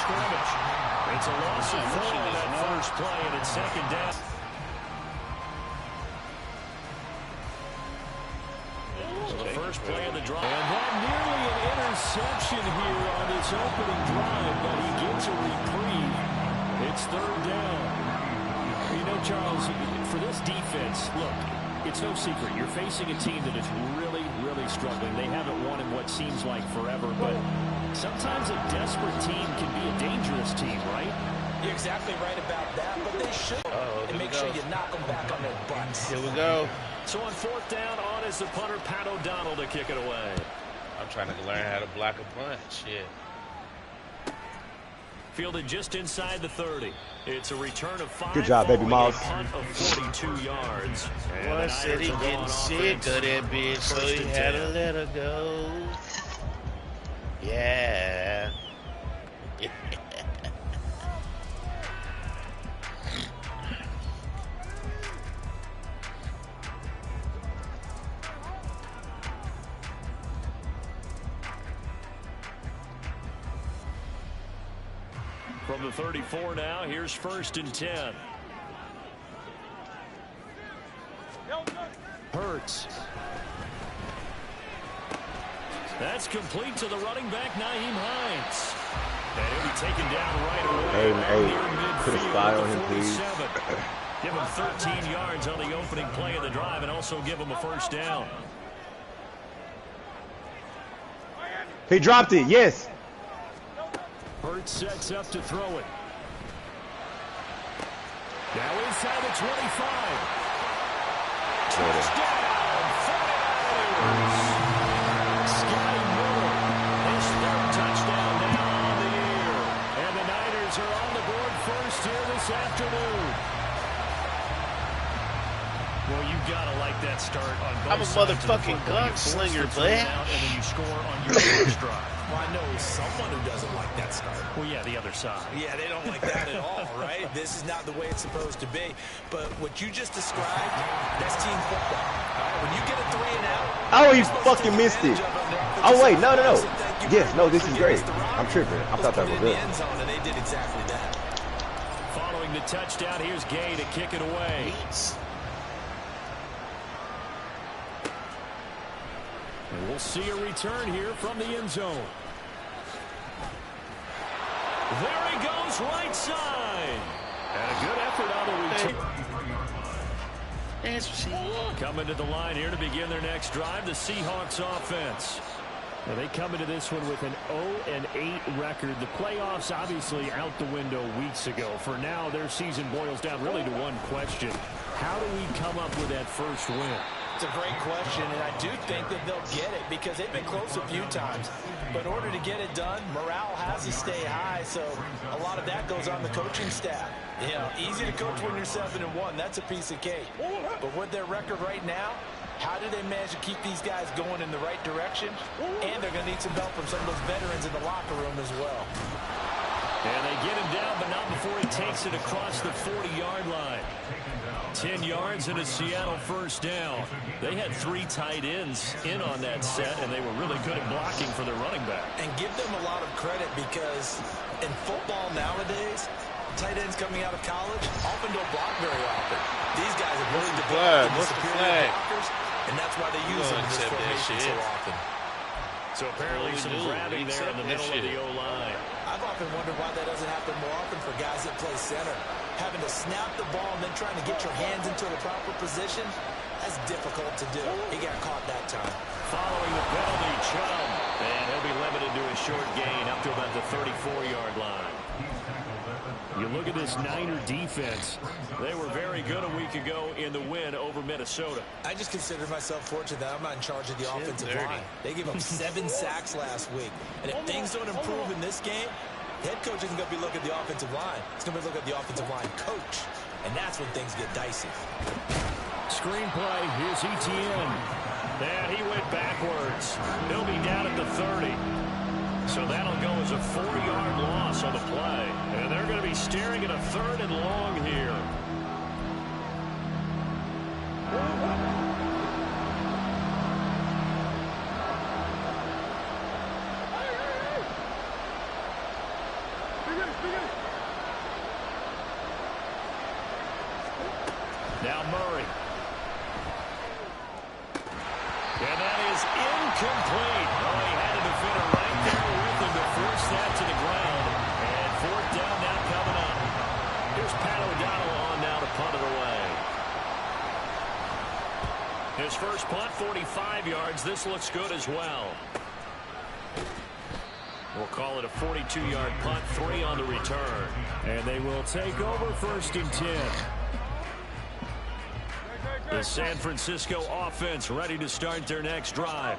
scrimmage. It's a loss of 4 on that first play, and it's second down. So the first play of the drive. And that nearly an interception here on this opening drive, but he gets a reprieve. It's third down. You know, Charles, for this defense, look, it's no secret. You're facing a team that is really, really struggling. They haven't won in what seems like forever, but sometimes a desperate team can be a dangerous team, right? You're exactly right about that, but they should. And make sure you knock them back on their butts. Here we go. So on fourth down, on is the punter, Pat O'Donnell, to kick it away. I'm trying to learn how to block a punt. Shit. Fielded just inside the 30. It's a return of 5. Good job, baby Miles. Punt of 42 yards. One said he getting sick of that bitch, so he had to let her go. Yeah. From the 34 now, here's first and 10. Hurts. That's complete to the running back, Nyheim Hines. And he'll be taken down right away. Put a spy on him, please. Give him 13 yards on the opening play of the drive and also give him a first down. He dropped it, yes. Hurts sets up to throw it. Now inside the 25. Touchdown, 49ers. Scotty Miller, his third touchdown now on the year. And the Niners are on the board first here this afternoon. Well, you gotta like that start on both I'm a motherfucking gunslinger, man. And then you score on your first drive. Well, I know someone who doesn't like that start. Well, yeah, the other side. Yeah, they don't like that at all, right? This is not the way it's supposed to be. But what you just described, that's team football. All right, when you get a 3 and out, oh, he fucking missed it. Oh, wait, no. Yes, no, this is great. I'm tripping. I thought that was good. And they did exactly that. Following the touchdown, here's Gay to kick it away. And we'll see a return here from the end zone. There he goes, right side. And a good effort on the return. Coming to the line here to begin their next drive, the Seahawks offense. Now they come into this one with an 0-8 record. The playoffs obviously out the window weeks ago. For now, their season boils down really to one question. How do we come up with that first win? It's a great question, and I do think that they'll get it because they've been close a few times. But in order to get it done, morale has to stay high, so a lot of that goes on the coaching staff. You know, easy to coach when you're 7-1. That's a piece of cake. But with their record right now, how do they manage to keep these guys going in the right direction? And they're going to need some help from some of those veterans in the locker room as well. And they get him down, but not before he takes it across the 40-yard line. 10 yards and a Seattle first down. They had 3 tight ends in on that set, and they were really good at blocking for their running back. And give them a lot of credit because in football nowadays, tight ends coming out of college often don't block very often. These guys have really developed into superior blockers, and that's why they use them in this formation so often. So apparently some grabbing there in the middle of the O-line. I've often wondered why that doesn't happen more often for guys that play center. Having to snap the ball and then trying to get your hands into the proper position, that's difficult to do. He got caught that time. Following the penalty, Chubb. And he'll be limited to a short gain up to about the 34-yard line. You look at this Niner defense. They were very good a week ago in the win over Minnesota. I just consider myself fortunate that I'm not in charge of the offensive line. They gave up 7 sacks last week. And if things don't improve in this game, head coach isn't going to be looking at the offensive line. He's going to be looking at the offensive line coach. And that's when things get dicey. Screenplay, here's Etienne. And he went backwards. He'll be down at the 30. So that'll go as a 4-yard loss on the play. And they're going to be staring at a 3rd and long here. Now Murray. And that is incomplete. Oh, he had a defender right there with him to force that to the ground. And fourth down now coming up. Here's Pat O'Donnell on now to punt it away. His first punt, 45 yards. This looks good as well. We'll call it a 42-yard punt, 3 on the return. And they will take over 1st and 10. The San Francisco offense ready to start their next drive.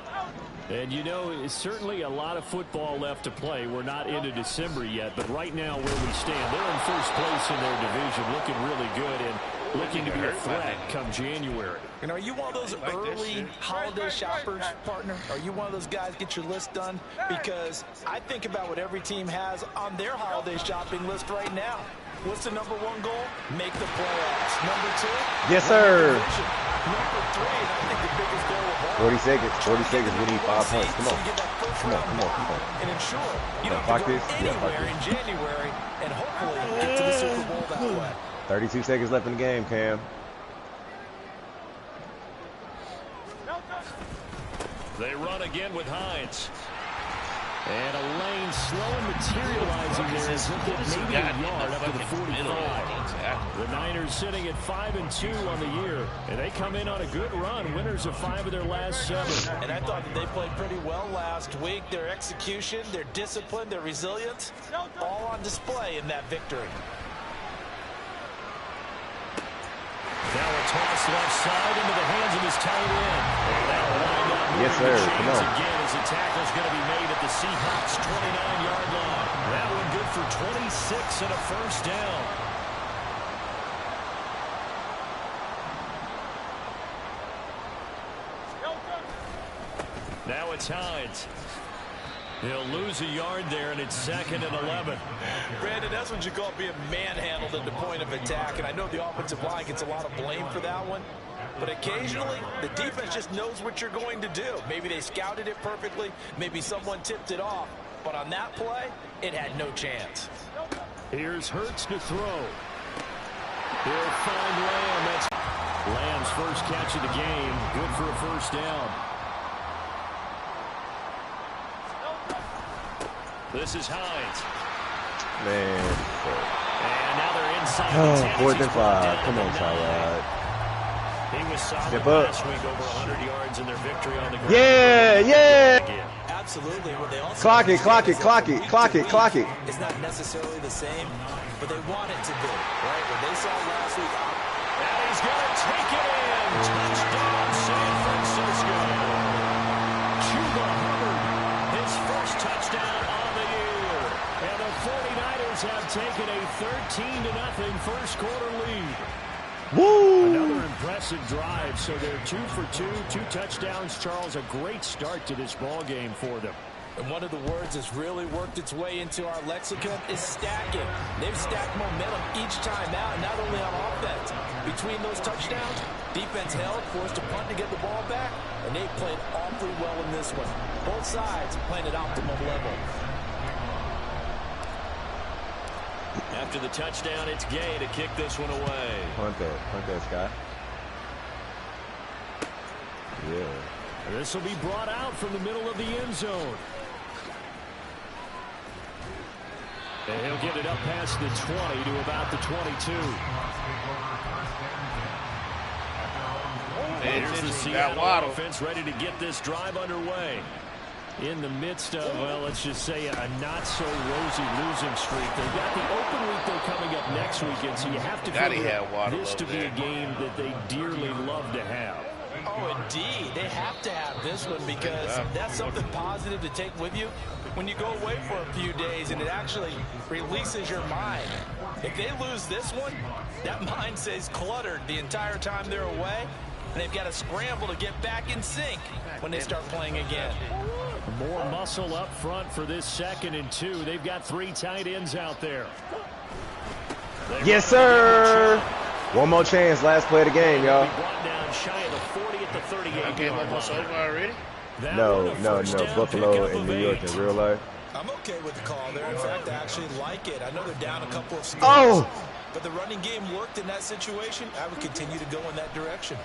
And, you know, it's certainly a lot of football left to play. We're not into December yet, but right now where we stand, they're in first place in their division, looking really good and looking to be a threat come January. And are you one of those early holiday shoppers, partner? Are you one of those guys get your list done? Because I think about what every team has on their holiday shopping list right now. What's the number 1 goal? Make the playoffs. Number 2? Yes, sir. Number 3, and I think the biggest goal of all. 40 seconds. 40 seconds. We need 5 points. Come on. Come on. Come on. Come on. And ensure you don't have to go anywhere in January and hopefully get to the Super Bowl that way. 32 seconds left in the game, Cam. They run again with Hines. And a lane slow and materializing there as he'll get maybe a yard up to the 45. The Niners sitting at 5-2 on the year. And they come in on a good run. Winners of 5 of their last 7. And I thought that they played pretty well last week. Their execution, their discipline, their resilience, all on display in that victory. Now a toss left side into the hands of his tight end. And that will wind up yes, sir. Come on. again as the tackle's going to be made at the Seahawks' 29-yard line. That one good for 26 and a first down. Now it's Hines. He'll lose a yard there, and it's 2nd and 11. Brandon, that's what you call being manhandled at the point of attack. And I know the offensive line gets a lot of blame for that one. But occasionally, the defense just knows what you're going to do. Maybe they scouted it perfectly. Maybe someone tipped it off. But on that play, it had no chance. Here's Hurts to throw. He'll find Lamb. That's Lamb's first catch of the game. Good for a first down. This is Hines. Man. And now they're inside. Oh, 4th and 5. Come on, Tyrod. He was solid Step up. last week, over 100 yards in their victory on the ground. Yeah, yeah. Absolutely. Well, they also Clock it, clock it, clock it, clock it, clock it. It's not necessarily the same, but they want it to be, right? What they saw last week. And he's going to take it in. Touchdown, San Francisco. Chuba Hubbard, his first touchdown on the year. And the 49ers have taken a 13-0 first quarter lead. Woo! Another impressive drive, so they're 2 for 2, 2 touchdowns. Charles, a great start to this ball game for them. And one of the words that's really worked its way into our lexicon is stacking. They've stacked momentum each time out, not only on offense. Between those touchdowns, defense held, forced a punt to get the ball back, and they played awfully well in this one. Both sides playing at optimum level. After the touchdown, it's Gay to kick this one away. Punt that, Scott. Yeah. This will be brought out from the middle of the end zone. And he'll get it up past the 20 to about the 22. Here's the Seattle offense ready to get this drive underway. In the midst of, well, let's just say a not-so-rosy losing streak. They've got the open week, though, coming up next weekend, so you have to figure this to be a game that they dearly love to have. Oh, indeed. They have to have this one because that's something positive to take with you when you go away for a few days, and it actually releases your mind. If they lose this one, that mind stays cluttered the entire time they're away, and they've got to scramble to get back in sync when they start playing again. More muscle up front for this 2nd and 2. They've got 3 tight ends out there. Yes, sir. One more chance. Last play of the game, y'all. Down shy of the 40 at the 38. Game almost over already? No. Buffalo and New York in real life. I'm okay with the call there. In fact, I actually like it. I know they're down a couple of scores, but the running game worked in that situation. I would continue to go in that direction.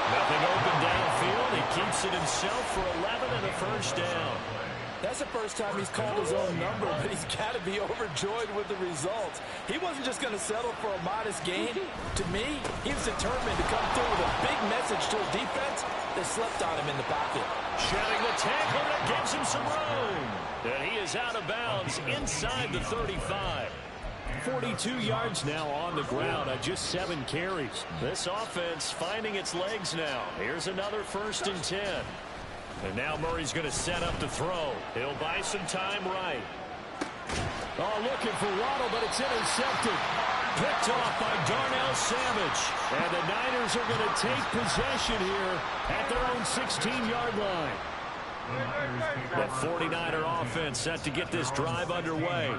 Nothing open downfield. He keeps it himself for 11 and a first down. That's the first time he's called his own number, but he's got to be overjoyed with the results. He wasn't just going to settle for a modest gain. To me, he was determined to come through with a big message to his defense. They slept on him in the pocket. Shedding the tackle that gives him some room. And he is out of bounds inside the 35. 42 yards now on the ground on just 7 carries. This offense finding its legs now. Here's another 1st and 10. And now Murray's going to set up to throw. He'll buy some time right. Oh, looking for Waddle, but it's intercepted. Picked off by Darnell Savage. And the Niners are going to take possession here at their own 16-yard line. The 49er offense set to get this drive underway.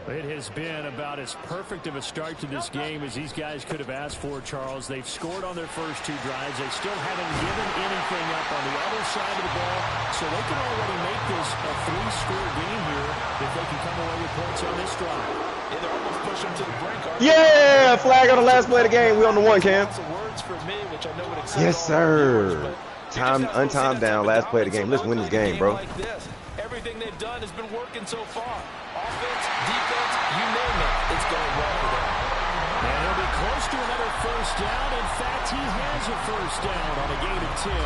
It has been about as perfect of a start to this game as these guys could have asked for, Charles. They've scored on their first 2 drives. They still haven't given anything up on the other side of the ball, so they can already make this a 3-score game here if they can come away with points on this drive. Yeah, they're almost pushing to the brink. Yeah, flag on the last play of the game. We on the 1, Cam. Yes, sir. Untimed down, last play of the game. Let's win this game, bro. Everything they've done has been working so far. Offense, defense, you name it. It's going well for them. And he'll be close to another first down. In fact, he has a first down on a gain of 10.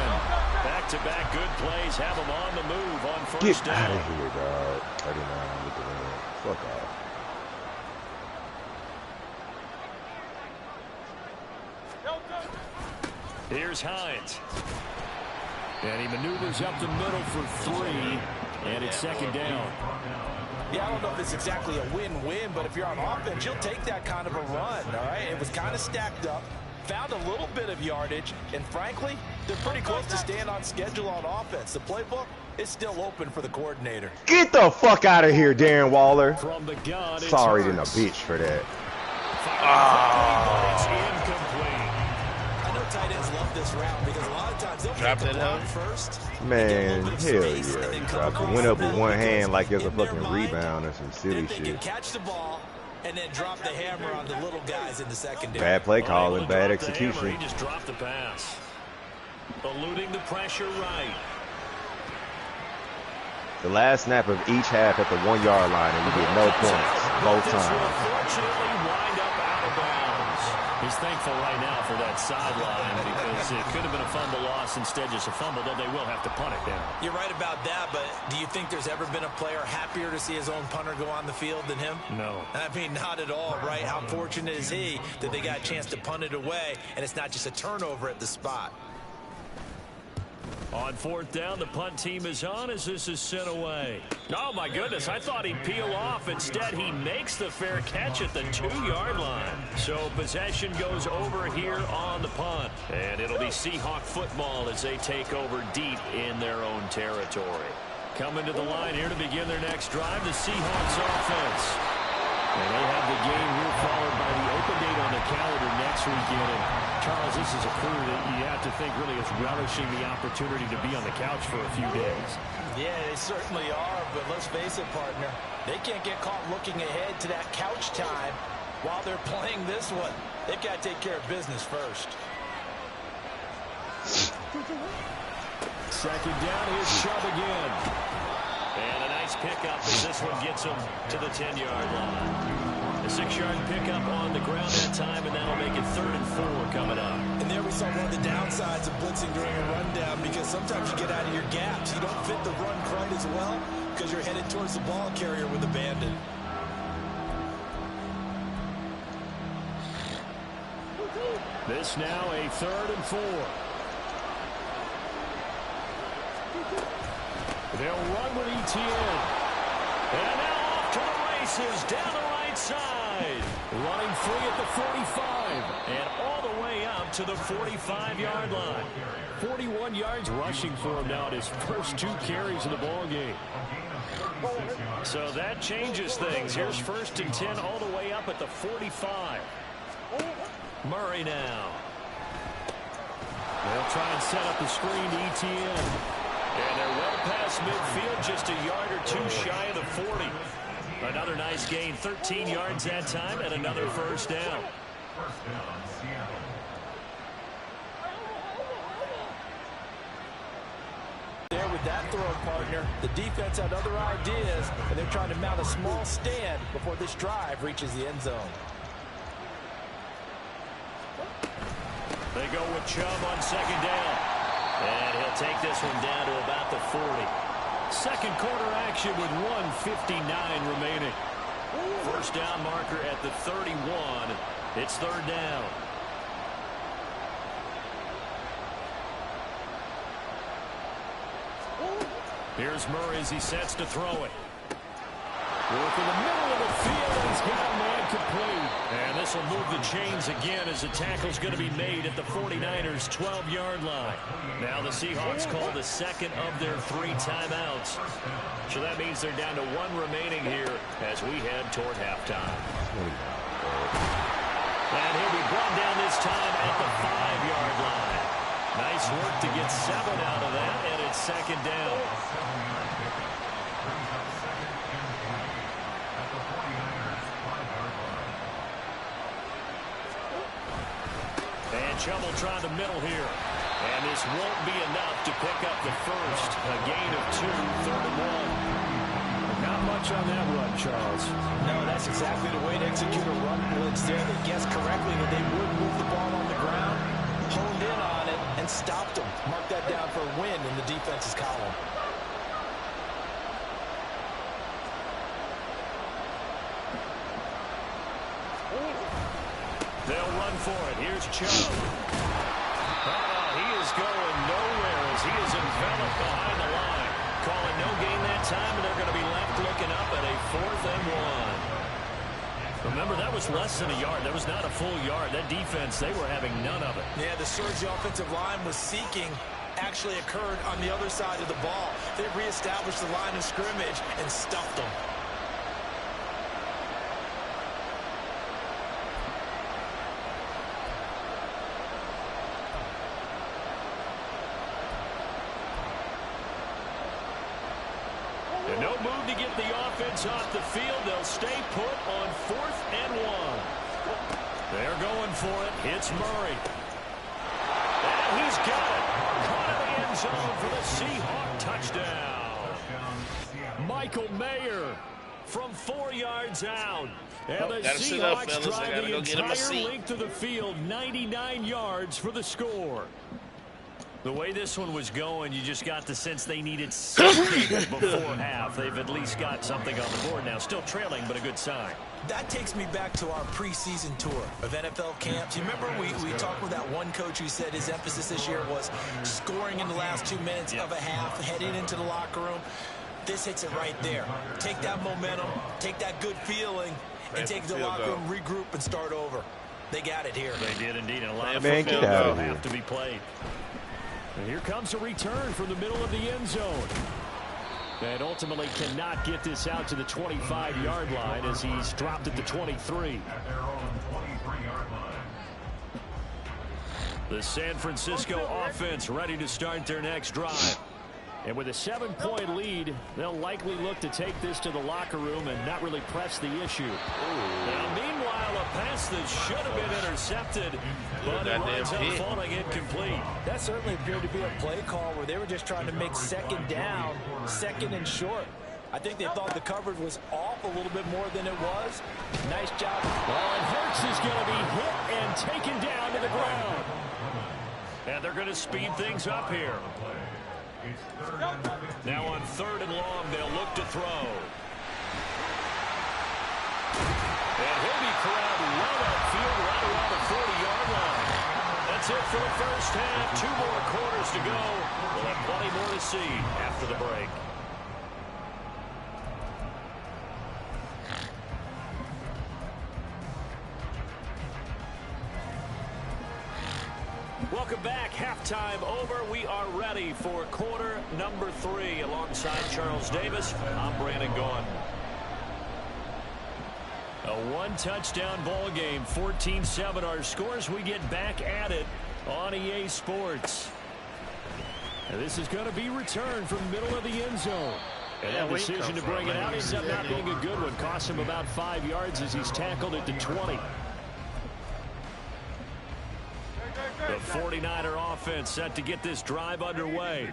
Back-to-back good plays have him on the move on first down. Get out of here, dog. 39 with the win. Fuck off. Here's Hines. And he maneuvers up the middle for 3. And it's 2nd down. Yeah, I don't know if it's exactly a win-win, but if you're on offense, you'll take that kind of a run, all right? It was kind of stacked up, found a little bit of yardage, and frankly, they're pretty close to staying on schedule on offense. The playbook is still open for the coordinator. Get the fuck out of here, Darren Waller. From the gun, sorry than a bitch for that. It's incomplete. I know tight ends love this route because a lot of times they'll drop it out first. Man, hell yeah, he dropped it. Went up with one hand like it was a fucking rebound or some silly shit. They can catch the ball and then drop the hammer on the little guys in the secondary. Bad play calling, bad execution. He just dropped the pass. Eluding the pressure right. The last snap of each half at the 1-yard line, and you get no points both times. Unfortunately, wind up out of bounds. He's thankful right now for that sideline because it could have been a fumble loss, instead just a fumble, though they will have to punt it down. You're right about that, but do you think there's ever been a player happier to see his own punter go on the field than him? No. I mean, not at all, right? How fortunate is he that they got a chance to punt it away, and it's not just a turnover at the spot. On 4th down, the punt team is on as this is sent away. Oh, my goodness, I thought he'd peel off. Instead, he makes the fair catch at the 2-yard line. So possession goes over here on the punt. And it'll be Seahawk football as they take over deep in their own territory. Coming to the line here to begin their next drive, the Seahawks offense. And they have the game here followed by the open date on the calendar next weekend. And Charles, this is a crew that you have to think really is relishing the opportunity to be on the couch for a few days. Yeah, they certainly are, but let's face it, partner. They can't get caught looking ahead to that couch time while they're playing this one. They've got to take care of business first. 2nd down, here's Chubb again. And a nice pickup as this one gets him to the 10-yard line. A 6-yard pickup on the ground that time, and that'll make it 3rd and 4 coming up. And there we saw one of the downsides of blitzing during a rundown, because sometimes you get out of your gaps. You don't fit the run quite as well because you're headed towards the ball carrier with abandon. This now a 3rd and 4. They'll run with ETN. And now off to the races down the right side. Running free at the 45. And all the way up to the 45-yard line. 41 yards rushing for him now at his first 2 carries of the ball game. So that changes things. Here's 1st and 10 all the way up at the 45. Murray now. They'll try and set up the screen to ETN. And they're well past midfield, just a yard or two shy of the 40. Another nice gain, 13 yards that time, and another first down. There with that throw, partner. The defense had other ideas, and they're trying to mount a small stand before this drive reaches the end zone. They go with Chubb on second down. And he'll take this one down to about the 40. Second quarter action with 1:59 remaining. First down marker at the 31. It's third down. Here's Murray as he sets to throw it. Work in the middle of the field. He's got a man complete. And this will move the chains again as the tackle's going to be made at the 49ers' 12-yard line. Now the Seahawks call the second of their 3 timeouts. So that means they're down to 1 remaining here as we head toward halftime. And he'll be brought down this time at the 5-yard line. Nice work to get 7 out of that, and it's second down. And Chubb will try the middle here. And this won't be enough to pick up the first. A gain of 2, third and 1. Not much on that run, Charles. No, that's exactly the way to execute a run blitz there. They guessed correctly that they would move the ball on the ground, honed in on it, and stopped them. Mark that down for a win in the defense's column. They'll run for it. Here's Chubb. He is going nowhere as he is enveloped behind the line. Calling no gain that time, and they're going to be left looking up at a 4th and 1. Remember, that was less than a yard. That was not a full yard. That defense, they were having none of it. Yeah, the surge the offensive line was seeking actually occurred on the other side of the ball. They reestablished the line of scrimmage and stuffed them. And no move to get the offense off the field. They'll stay put on 4th and 1. They're going for it. It's Murray. And he's got it. Caught in the end zone for the Seahawk touchdown. Michael Mayer from 4 yards out. And the Seahawks drive the entire length of the field, 99 yards for the score. The way this one was going, you just got the sense they needed something before half. They've at least got something on the board now. Still trailing, but a good sign. That takes me back to our preseason tour of NFL camps. You remember we talked with that one coach who said his emphasis this year was scoring in the last 2 minutes of a half, heading into the locker room. This hits it right there. Take that momentum, take that good feeling, and take the locker room, regroup, and start over. They got it here. They did indeed, and a lot of football will have to be played. And here comes a return from the middle of the end zone. And ultimately cannot get this out to the 25-yard line as he's dropped at the 23. The San Francisco offense ready to start their next drive. And with a 7-point lead, they'll likely look to take this to the locker room and not really press the issue. Now, meanwhile, a pass that should have been intercepted, but it winds up falling incomplete. That certainly appeared to be a play call where they were just trying to make second down, second and short. I think they thought the coverage was off a little bit more than it was. Nice job. Well, and Hurts is going to be hit and taken down to the ground. And they're going to speed things up here. Now on 3rd and long, they'll look to throw. And he'll be corralled well upfield right around the 40-yard line. That's it for the first half. 2 more quarters to go. We'll have plenty more to see after the break. Welcome back. Halftime over. We are ready for quarter number 3. Alongside Charles Davis, I'm Brandon Gaughan. A 1-touchdown ball game, 14-7 our scores. We get back at it on EA Sports. And this is going to be returned from the middle of the end zone. And that decision to bring it out ends up not being a good one. Cost him about 5 yards as he's tackled at the 20. The 49er offense set to get this drive underway.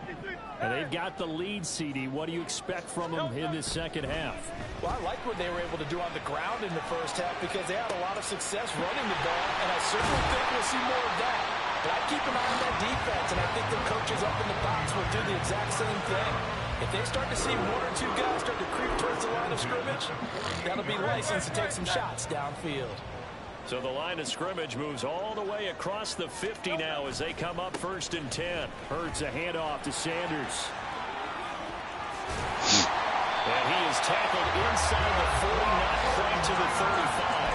And they've got the lead, CD. What do you expect from them in this second half? Well, I like what they were able to do on the ground in the first half because they had a lot of success running the ball, and I certainly think we'll see more of that. But I keep an eye on that defense, and I think their coaches up in the box will do the exact same thing. If they start to see one or two guys start to creep towards the line of scrimmage, that'll be licensed to take some shots downfield. So the line of scrimmage moves all the way across the 50 now as they come up 1st and 10. Hurts a handoff to Sanders. And he is tackled inside the 40, not quite to the 35.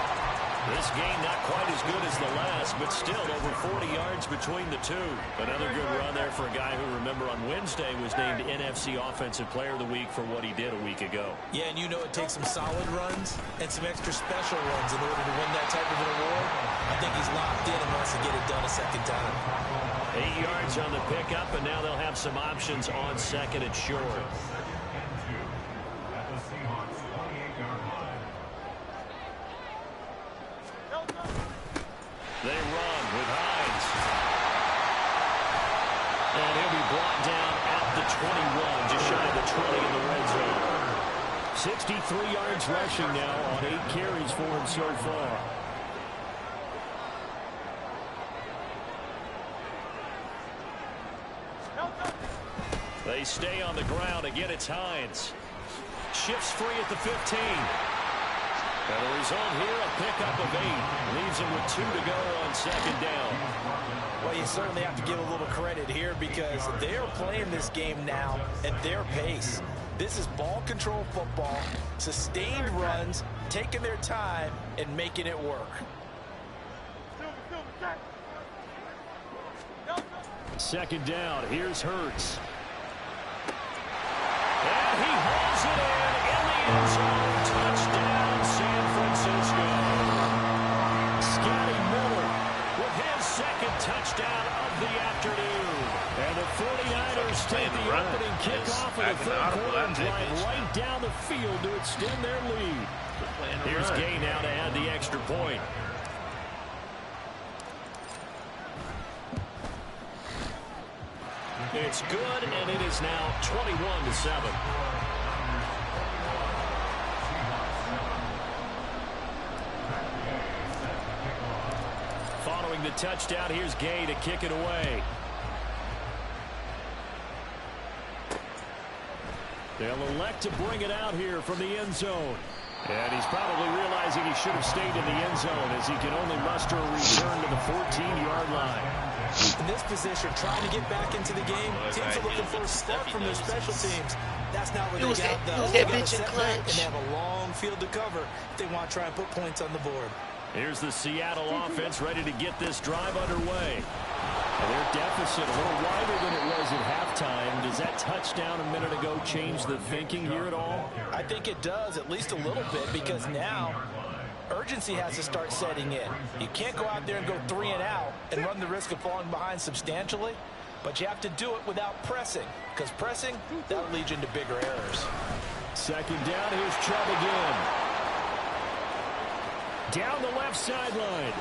This game not quite as good as the last, but still over 40 yards between the two. Another good run there for a guy who, remember, on Wednesday was named NFC Offensive Player of the Week for what he did a week ago. Yeah, and you know it takes some solid runs and some extra special runs in order to win that type of an award. I think he's locked in and wants to get it done a second time. 8 yards on the pickup, and now they'll have some options on second and short. They run with Hines. And he'll be brought down at the 21, just shy of the 20 in the red zone. 63 yards rushing now on 8 carries for him so far. They stay on the ground. Again, it's Hines. Shifts free at the 15. And the result here, a pickup of 8. Leaves him with 2 to go on second down. Well, you certainly have to give a little credit here because they are playing this game now at their pace. This is ball control football, sustained runs, taking their time, and making it work. Second down, here's Hurts. And he hauls it in the end zone. Touchdown, San Francisco. Scotty Miller with his second touchdown of the afternoon. And the 49ers take the opening kickoff of the third quarter and drive right down the field to extend their lead. Here's Gay now to add the extra point. It's good, and it is now 21-7. Following the touchdown, here's Gay to kick it away. They'll elect to bring it out here from the end zone. And he's probably realizing he should have stayed in the end zone as he can only muster a return to the 14-yard line. In this position, trying to get back into the game, teams are looking for a spark from their special teams. That's not what they got, though. They got a setback, and they have a long field to cover if they want to try and put points on the board. Here's the Seattle offense ready to get this drive underway. And their deficit a little wider than it was at halftime. Does that touchdown a minute ago change the thinking here at all? I think it does, at least a little bit, because now urgency has to start setting in. You can't go out there and go 3 and out and run the risk of falling behind substantially, but you have to do it without pressing, because pressing, that'll lead you into bigger errors. Second down, here's Chubb again. Down the left sideline.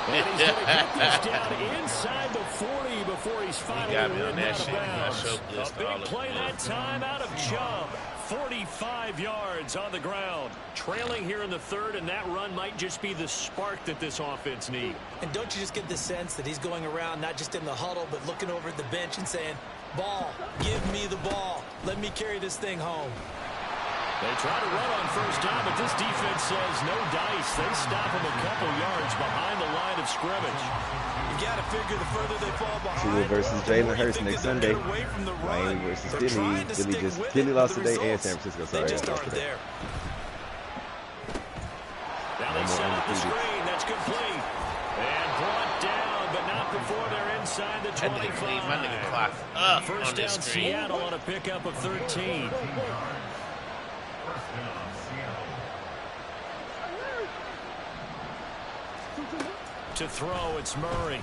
And he's going to get this down inside the 40 before he's finally ridden out of bounds. A big play that time out of Chubb. 45 yards on the ground. Trailing here in the third, and that run might just be the spark that this offense needs. And don't you just get the sense that he's going around, not just in the huddle, but looking over at the bench and saying, ball, give me the ball. Let me carry this thing home. They try to run on first down, but this defense says no dice. They stop him a couple yards behind the line of scrimmage. You got to figure the further they fall behind. Tua versus Jalen Hurts next Sunday. Miami versus Philly. Philly lost today, and San Francisco. Sorry, they just aren't there. Now they set up the screen. That's complete. And brought down, but not before they're inside the 25. First down, Seattle on a pickup of 13. To throw, it's Murray.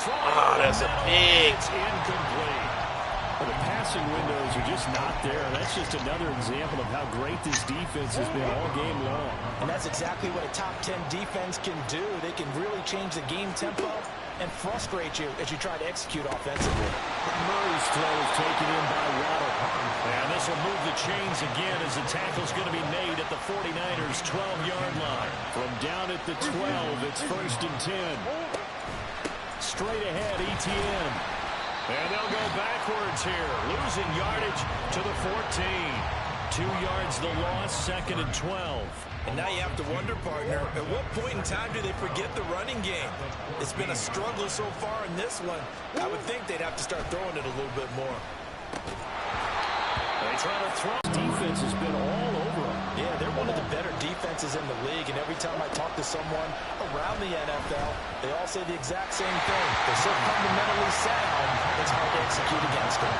Oh, that's a pick. It's incomplete. Well, the passing windows are just not there. That's just another example of how great this defense has been all game long. And that's exactly what a top 10 defense can do. They can really change the game tempo and frustrate you as you try to execute offensively. Murray's throw is taken in by Waddle. And this will move the chains again as the tackle's going to be made at the 49ers' 12-yard line. From down at the 12, it's 1st and 10. Straight ahead, ETN. And they'll go backwards here, losing yardage to the 14. 2 yards the loss, 2nd and 12. And now you have to wonder, partner, at what point in time do they forget the running game? It's been a struggle so far in this one. I would think they'd have to start throwing it a little bit more. They try to throw. Defense has been all over them. Yeah, they're one of the better defenses in the league, and every time I talk to someone around the NFL, they all say the exact same thing. They're so fundamentally sound, it's hard to execute against them.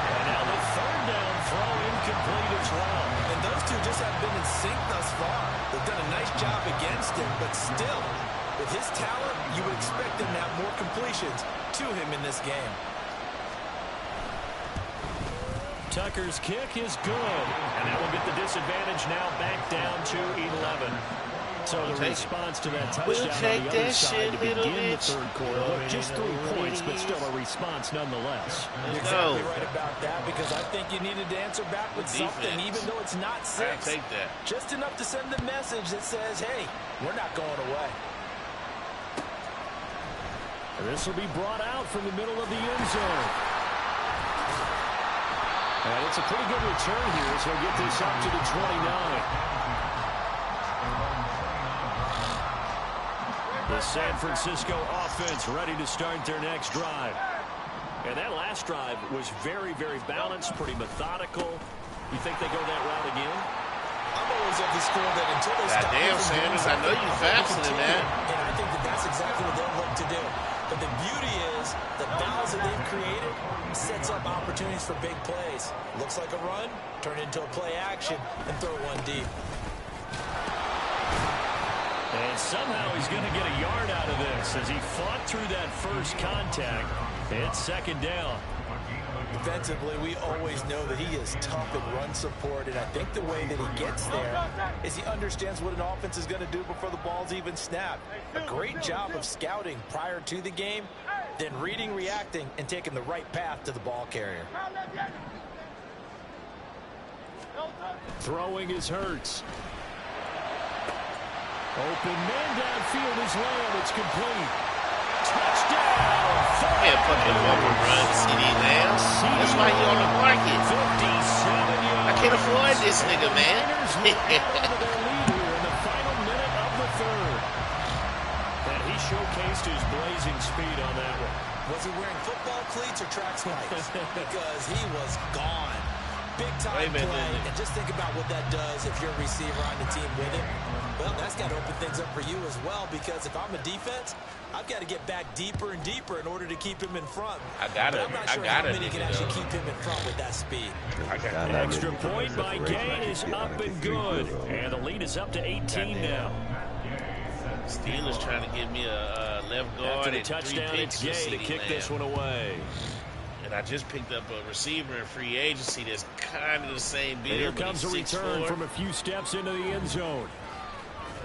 And now the 3rd down throw incomplete as well. And those two just have been in sync thus far. They've done a nice job against him, but still, with his talent, you would expect him to have more completions to him in this game. Tucker's kick is good. And that will get the disadvantage now back down to 11. So the response to that touchdown on the other side to begin the 3rd quarter. Look, just 3 points, but still a response nonetheless. You're exactly right about that, because I think you needed to answer back with something, even though it's not 6. I take that. Just enough to send the message that says, hey, we're not going away. And this will be brought out from the middle of the end zone. And it's a pretty good return here, so we'll get this up to the 29. The San Francisco offense ready to start their next drive. And that last drive was very, very balanced, pretty methodical. You think they go that route again? I'm always of the school that until they stop. Damn, Sanders, I know you faster than that. And I think that that's exactly what they'll look to do. But the beauty is the balance that they've created sets up opportunities for big plays. Looks like a run, turn it into a play action, and throw one deep. And somehow he's going to get a yard out of this as he fought through that first contact. It's 2nd down. Defensively, we always know that he is tough in run support, and I think the way that he gets there is he understands what an offense is going to do before the ball's even snapped. A great job of scouting prior to the game, then reading, reacting, and taking the right path to the ball carrier. Throwing is Hurts. Open man downfield is Lamb. It's complete. Touchdown! Can't fucking run CD Lamb. That's why he on the market. 57 yards. I can't afford this nigga, man. Their lead here in the final minute of the 3rd. And he showcased his blazing speed on that one. Was he wearing football cleats or track spikes? Because he was gone. Big time play. And just think about what that does if you're a receiver on the team with it. Well, that's got to open things up for you as well, because if I'm a defense, I've got to get back deeper and deeper in order to keep him in front. I'm not sure how many can actually keep him in front with that speed. An extra point by Gain is up and good. And the lead is up to 18 now. Steelers trying to give me a left guard. After the touchdown, it's Gay to kick this one away. And I just picked up a receiver in free agency that's kind of the same build. Here comes a return from a few steps into the end zone.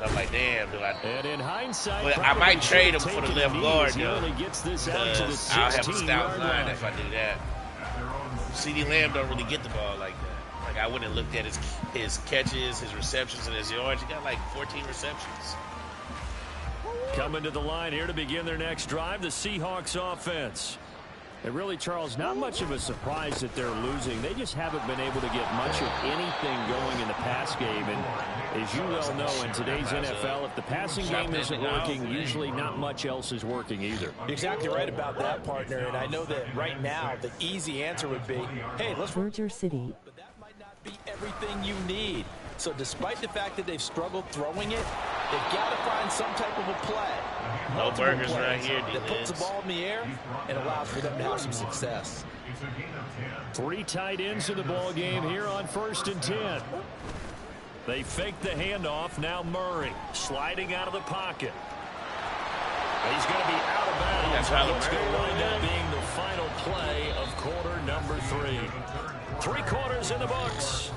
I'm like, damn, do I? And in hindsight, but I might trade him for the left guard, though. He gets this out to the 16-yard I'll have a stout line if I do that. CD Lamb don't really get the ball like that. Like, I went and looked at his catches, his receptions, and his yards. He got like 14 receptions. Coming to the line here to begin their next drive, the Seahawks offense. And really, Charles, not much of a surprise that they're losing. They just haven't been able to get much of anything going in the pass game. And as you well know, in today's NFL, if the passing game isn't working, usually not much else is working either. You're exactly right about that, partner. And I know that right now, the easy answer would be, hey, let's Burger City. But that might not be everything you need. So despite the fact that they've struggled throwing it, they've got to find some type of a play. No burgers right here, that puts the ball in the air and allows for them to have some success. 3 tight ends in the ball game here on 1st and 10. They fake the handoff. Now Murray sliding out of the pocket. He's going to be out of of bounds. It's going to wind up being the final play of quarter number 3. 3 quarters in the books.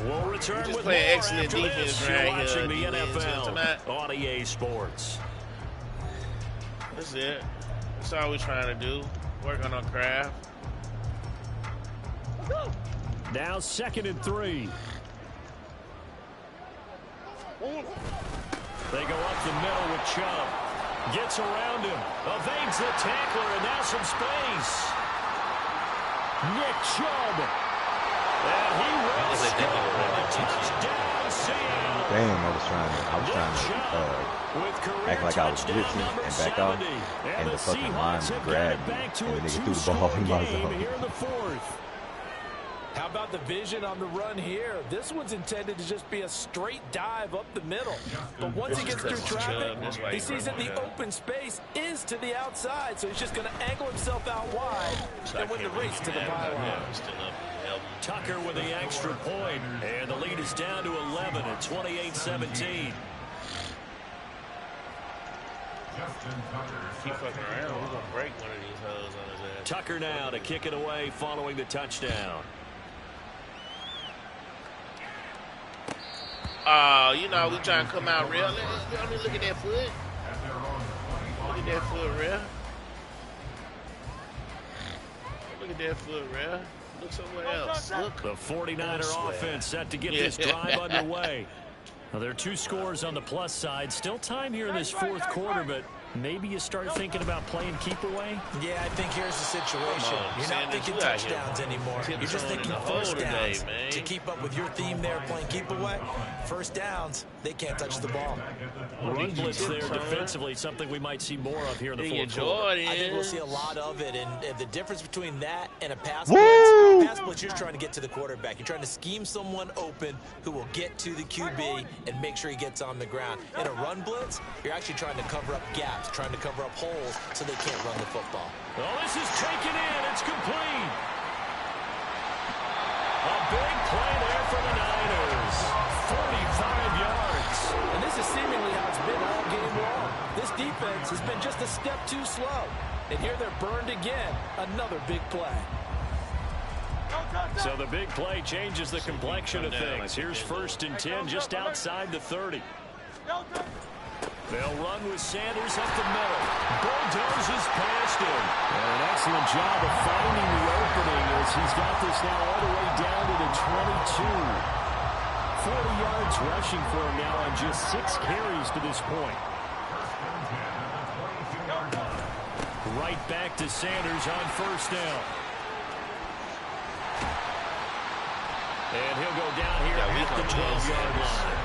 We'll return with more excellent after defense this. right You're watching here. the NFL tonight. on EA Sports. That's it. That's all we're trying to do. Work on our craft. Now 2nd and 3. They go up the middle with Chubb. Gets around him. Evades the tackler, and now some space. Nick Chubb. And he will score a touchdown, Seattle. Damn, I was trying to act like I was blitzing and back off, and the fucking lineman grabbed me, and the nigga threw the ball in my zone. Here in the 4th. How about the vision on the run here? This one's intended to just be a straight dive up the middle. But once he gets through traffic, he sees that the open space is to the outside, so he's just going to angle himself out wide and win the race to the byline. Tucker with the extra point, and the lead is down to 11 at 28-17. Keep fucking around. We're going to break one of these hoes on his ass. Tucker now to kick it away following the touchdown. Oh, you know, we trying to come out real. Let me look at that foot. Look at that foot, real. Look at that foot, real. Look somewhere else. Look. The 49er offense set to get this drive underway. Well, there are 2 scores on the plus side. Still time here in this 4th quarter, but maybe you start thinking about playing keep away? Yeah, I think here's the situation. You're not thinking touchdowns anymore. You're just thinking first downs. To keep up with your theme there, playing keep away, first downs, they can't touch the ball. Run blitz there defensively, something we might see more of here in the 4th quarter. I think we'll see a lot of it, and the difference between that and a pass blitz, you're trying to get to the quarterback. You're trying to scheme someone open who will get to the QB and make sure he gets on the ground. In a run blitz, you're actually trying to cover up gaps, trying to cover up holes so they can't run the football. Well, this is taken in. It's complete. A big play there for the Niners. 45 yards. And this is seemingly how it's been all game long. This defense has been just a step too slow. And here they're burned again. Another big play. So the big play changes the complexion of things. Here's 1st and 10 just outside the 30. They'll run with Sanders up the middle. Bulldozes past him. And an excellent job of finding the opening as he's got this now all the way down to the 22. 40 yards rushing for him now on just 6 carries to this point. Right back to Sanders on 1st down. And he'll go down here at the 12-yard line.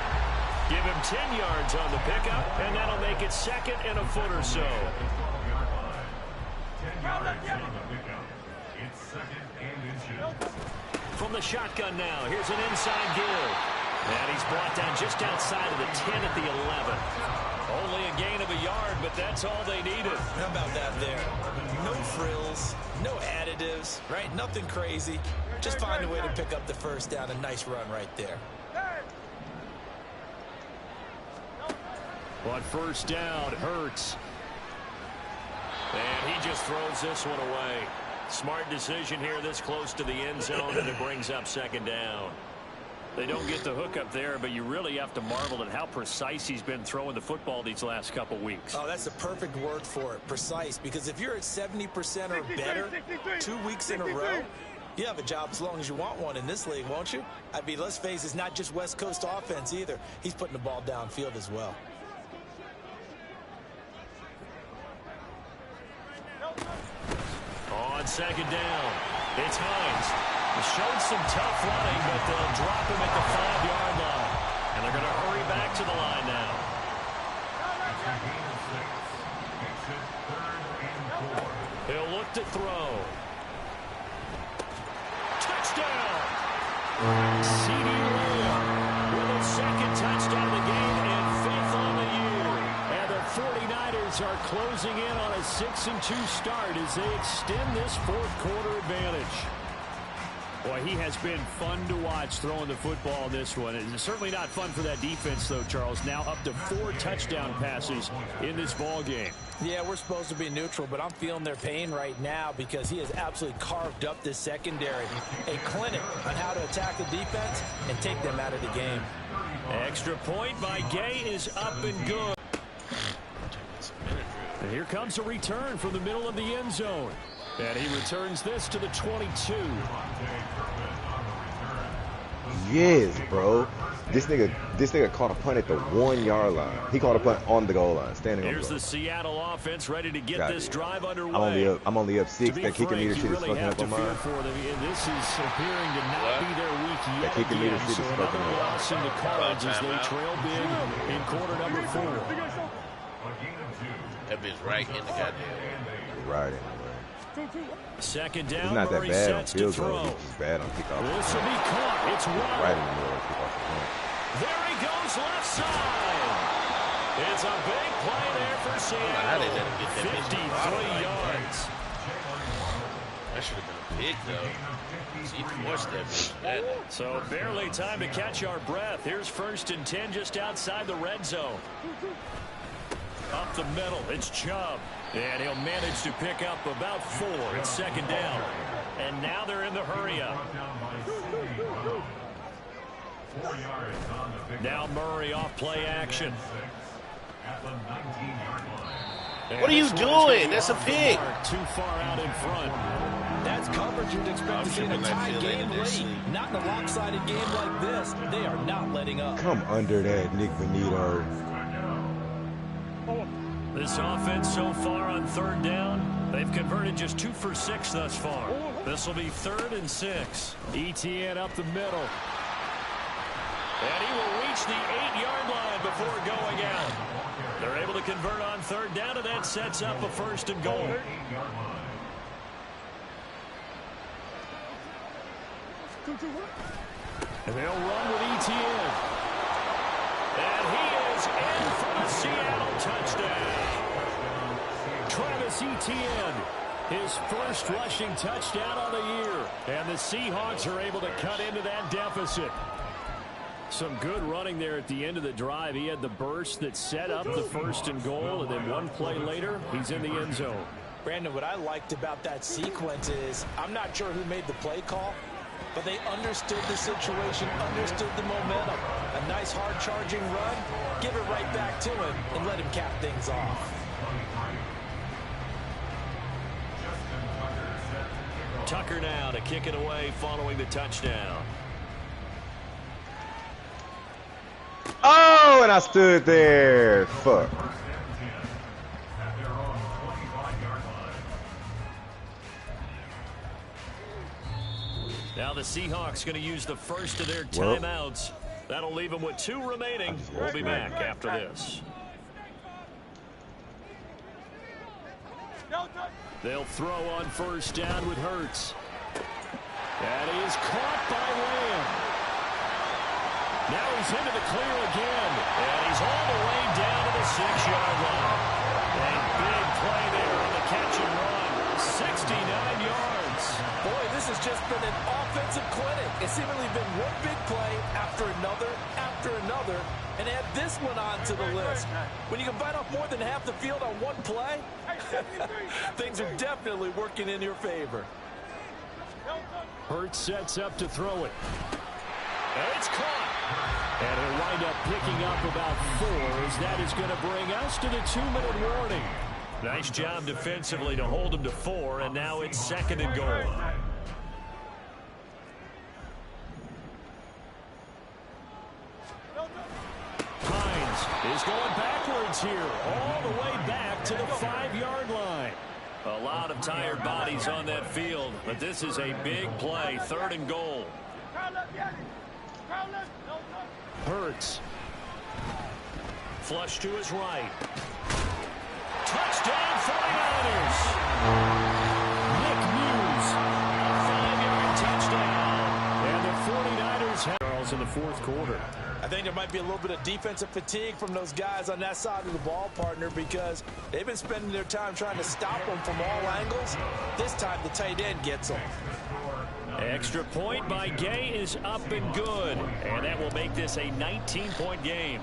Give him 10 yards on the pickup, and that'll make it 2nd and a foot or so. From the shotgun now, here's an inside give. And he's brought down just outside of the 10 at the 11. Only a gain of a yard, but that's all they needed. How about that there? No frills, no additives, right? Nothing crazy. Just find a way to pick up the 1st down. A nice run right there. On 1st down, Hurts. And he just throws this one away. Smart decision here this close to the end zone, and it brings up 2nd down. They don't get the hook up there, but you really have to marvel at how precise he's been throwing the football these last couple weeks. Oh, that's the perfect word for it, precise, because if you're at 70% or better 2 weeks in a row, you have a job as long as you want one in this league, won't you? I mean, let's face it, it's not just West Coast offense either. He's putting the ball downfield as well. On 2nd down, it's Hines. He showed some tough running, but they'll drop him at the 5-yard line. And they're going to hurry back to the line now. He'll look to throw. Touchdown! C.D. Lamb with a 2nd touchdown of the game and 5th on the year. And the 49ers are closing in on a 6-2 start as they extend this 4th quarter advantage. Boy, he has been fun to watch throwing the football in this one. It's certainly not fun for that defense, though, Charles. Now up to 4 touchdown passes in this ball game. Yeah, we're supposed to be neutral, but I'm feeling their pain right now because he has absolutely carved up this secondary. A clinic on how to attack the defense and take them out of the game. Extra point by Gay is up and good. And here comes a return from the middle of the end zone. And he returns this to the 22. Yes, bro. This nigga caught a punt at the 1 yard line. He caught a punt on the goal line, standing on the goal. Here's the Seattle offense ready to get this drive underway. I'm only up 6. That kicking meter shit is fucking up on mine. This is appearing to not be their week yet. That kicking meter shit is fucking up. Loss in the Cards as they trail big in quarter number 4. That bitch right in the goddamn. Right in. Second down. It's not that bad on field goal. It's just bad on kickoff. This will be caught. It's right in the middle of kickoff. There he goes, left side. It's a big play there for Seattle. How did that get that 53 yards. That should have been a pick, though. See, forced that bitch. So barely time to catch our breath. Here's 1st and 10 just outside the red zone. Up the middle, it's Chubb. And he'll manage to pick up about 4. It's 2nd down. And now they're in the hurry up. Now Murray off play action. What are you doing? That's a pick. Too far out in front. That's coverage you'd expect to see in a tie game late. Not in a lopsided game like this. They are not letting up. Come under that, Nick Benito. This offense so far on 3rd down, they've converted just 2 for 6 thus far. This will be 3rd and 6. ETN up the middle. And he will reach the 8-yard line before going out. They're able to convert on 3rd down, and that sets up a 1st and goal. And they'll run with ETN. And he is in for the Seattle touchdown. Travis Etienne, his first rushing touchdown of the year. And the Seahawks are able to cut into that deficit. Some good running there at the end of the drive. He had the burst that set up the 1st and goal, and then one play later, he's in the end zone. Brandon, what I liked about that sequence is I'm not sure who made the play call, but they understood the situation, understood the momentum. A nice hard charging run, give it right back to him, and let him cap things off. Tucker now to kick it away following the touchdown. Oh, and I stood there. Fuck. Now the Seahawks going to use the first of their timeouts. That'll leave them with 2 remaining. We'll be back after this. They'll throw on 1st down with Hurts. That is caught by Lamb. Now he's into the clear again. And he's all the way down to the 6-yard line. A big play there on the catch and run. 69 yards. Boy, this has just been an offensive clinic. It's seemingly been one big play after another, and add this one on to the list. When you can bite off more than half the field on one play, things are definitely working in your favor. Hurts sets up to throw it. And it's caught. And he'll wind up picking up about 4 as that is going to bring us to the 2-minute warning. Nice job defensively to hold him to 4, and now it's 2nd and goal. Hines is going backwards here, all the way back to the 5-yard line. A lot of tired bodies on that field, but this is a big play, 3rd and goal. Hurts. Flush to his right. Touchdown 49ers. Nick Muse. A 5-yard touchdown. And the 49ers have Charles in the 4th quarter. I think there might be a little bit of defensive fatigue from those guys on that side of the ball, partner, because they've been spending their time trying to stop them from all angles. This time the tight end gets them. Extra point by Gay is up and good. And that will make this a 19-point game.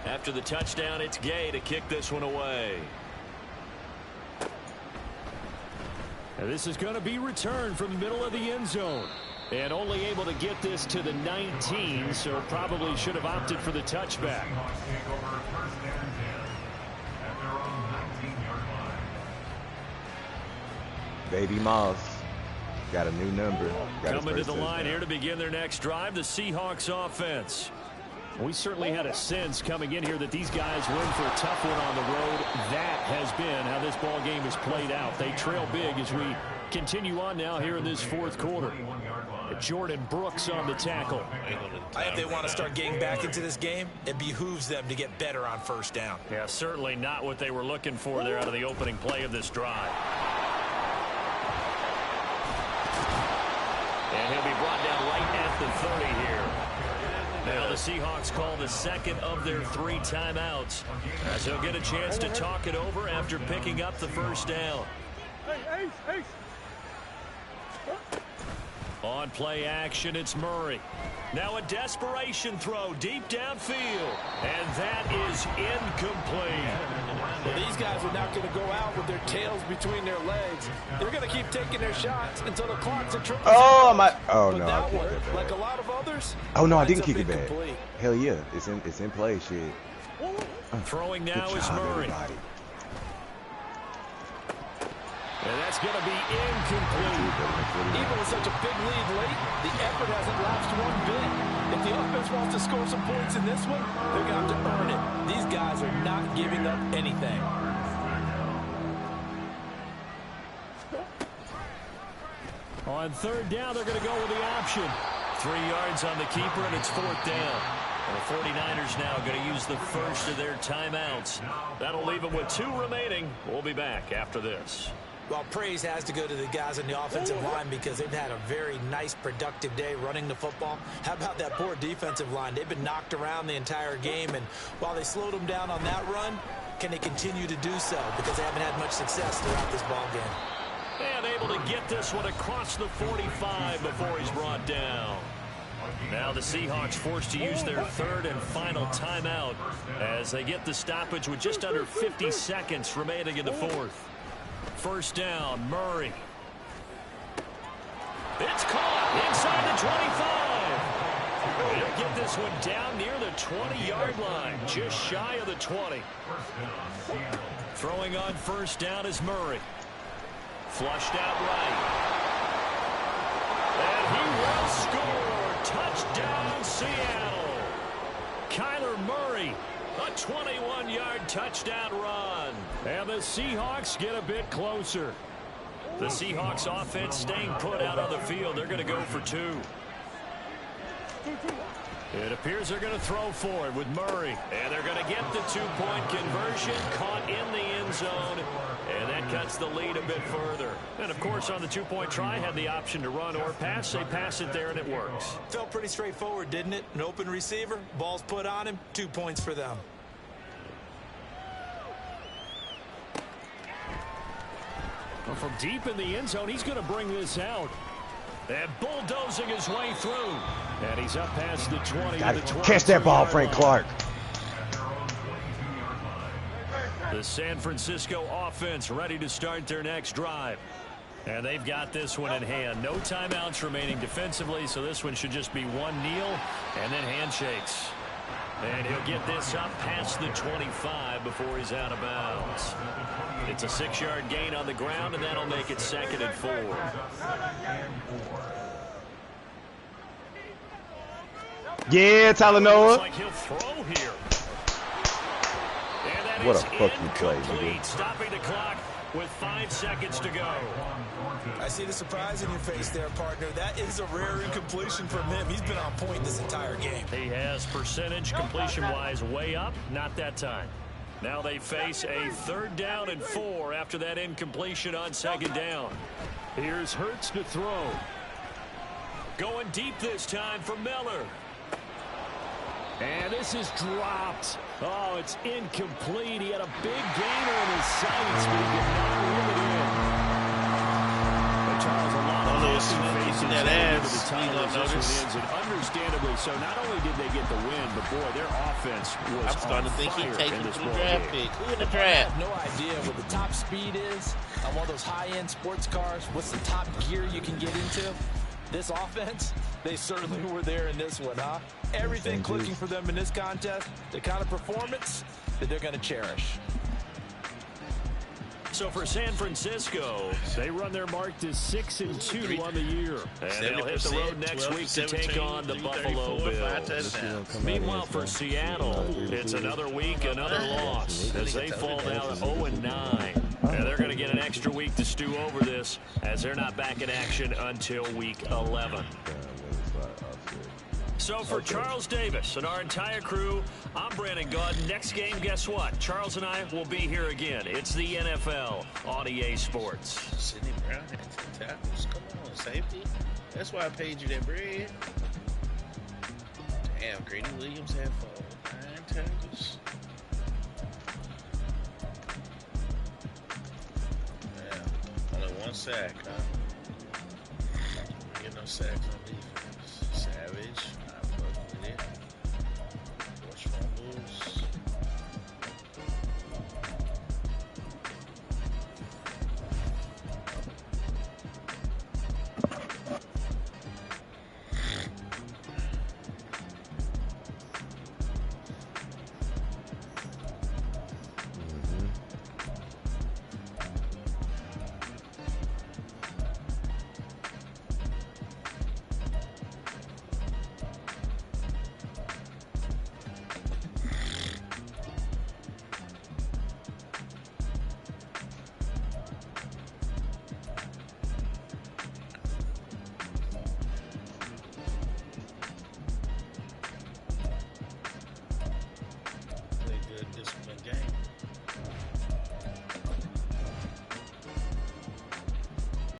After the touchdown, it's Gay to kick this one away. And this is going to be returned from the middle of the end zone. And only able to get this to the 19, so probably should have opted for the touchback. Baby Moss got a new number. Coming to the line here to begin their next drive, the Seahawks offense. We certainly had a sense coming in here that these guys were in for a tough one on the road. That has been how this ball game has played out. They trail big as we continue on now here in this fourth quarter. Jordan Brooks on the tackle. If they want to start getting back into this game, it behooves them to get better on first down. Yeah, certainly not what they were looking for there out of the opening play of this drive. And he'll be brought down right at the 30 here. Now the Seahawks call the second of their 3 timeouts, as he'll get a chance to talk it over after picking up the first down. On play action, it's Murray. Now a desperation throw deep downfield. And that is incomplete. Well, these guys are not going to go out with their tails between their legs. They're going to keep taking their shots until the clock's at triple. Oh, my. Oh, but no. That one, like a lot of others. Oh, no, I didn't kick it back. Hell yeah. It's in play, shit. Throwing now is Murray. Everybody. And that's going to be incomplete. Even with such a big lead late, the effort hasn't lapsed one bit. If the offense wants to score some points in this one, they're going to have to earn it. These guys are not giving up anything. On third down, they're going to go with the option. 3 yards on the keeper, and it's fourth down. And the 49ers now going to use the first of their timeouts. That'll leave them with 2 remaining. We'll be back after this. Well, praise has to go to the guys on the offensive line because they've had a very nice, productive day running the football. How about that poor defensive line? They've been knocked around the entire game, and while they slowed them down on that run, can they continue to do so? Because they haven't had much success throughout this ball game. And able to get this one across the 45 before he's brought down. Now the Seahawks forced to use their 3rd and final timeout as they get the stoppage with just under 50 seconds remaining in the 4th. First down, Murray. It's caught inside the 25. He'll get this one down near the 20-yard line, just shy of the 20. Throwing on first down is Murray. Flushed out right. And he will score. Touchdown, Seattle. Kyler Murray. A 21-yard touchdown run. And the Seahawks get a bit closer. The Seahawks offense staying put out on the field. They're going to go for 2. It appears they're going to throw for it with Murray. And they're going to get the 2-point conversion. Caught in the end zone. And that cuts the lead a bit further. And, of course, on the 2-point try, had the option to run or pass. They pass it there, and it works. Felt pretty straightforward, didn't it? An open receiver, ball's put on him, 2 points for them. Well, from deep in the end zone, he's going to bring this out. And bulldozing his way through. And he's up past the 20. Catch that ball, Frank Clark. The San Francisco offense ready to start their next drive. And they've got this one in hand. No timeouts remaining defensively, so this one should just be one kneel and then handshakes. And he'll get this up past the 25 before he's out of bounds. It's a 6-yard gain on the ground, and that'll make it 2nd and 4. Yeah, Tyler Noah. Looks like he'll throw here. What a fucking play, nigga. Stopping the clock with 5 seconds to go. I see the surprise in your face there, partner. That is a rare incompletion from him. He's been on point this entire game. He has percentage completion-wise way up. Not that time. Now they face a 3rd down and 4 after that incompletion on 2nd down. Here's Hurts to throw. Going deep this time for Miller. And this is dropped. Oh, it's incomplete. He had a big gainer in his sights, but he did not reel it in. But Charles, a lot of Davis kicking that ass. You gonna notice? And understandably so. Not only did they get the win, but boy, their offense was I'm starting to think he's taking the draft pick. Who in the I draft? have no idea what the top speed is on one of those high-end sports cars. What's the top gear you can get into? This offense, they certainly were there in this one, huh? Everything clicking for them in this contest, the kind of performance that they're going to cherish. So for San Francisco, they run their mark to 6-2 on the year. And they'll hit the road next week to take on the Buffalo Bills. Meanwhile, for Seattle, it's another week, another loss, as they fall down 0-9. And they're going to get an extra week to stew over this, as they're not back in action until week 11. So for Charles Davis and our entire crew, I'm Brandon Gaudin. Next game, guess what? Charles and I will be here again. It's the NFL on EA Sports. Sidney Brown had 10 tackles. Come on, safety. That's why I paid you that bread. Damn, Grady Williams had 9 tackles. Damn, only 1 sack, huh? Get no sacks on defense.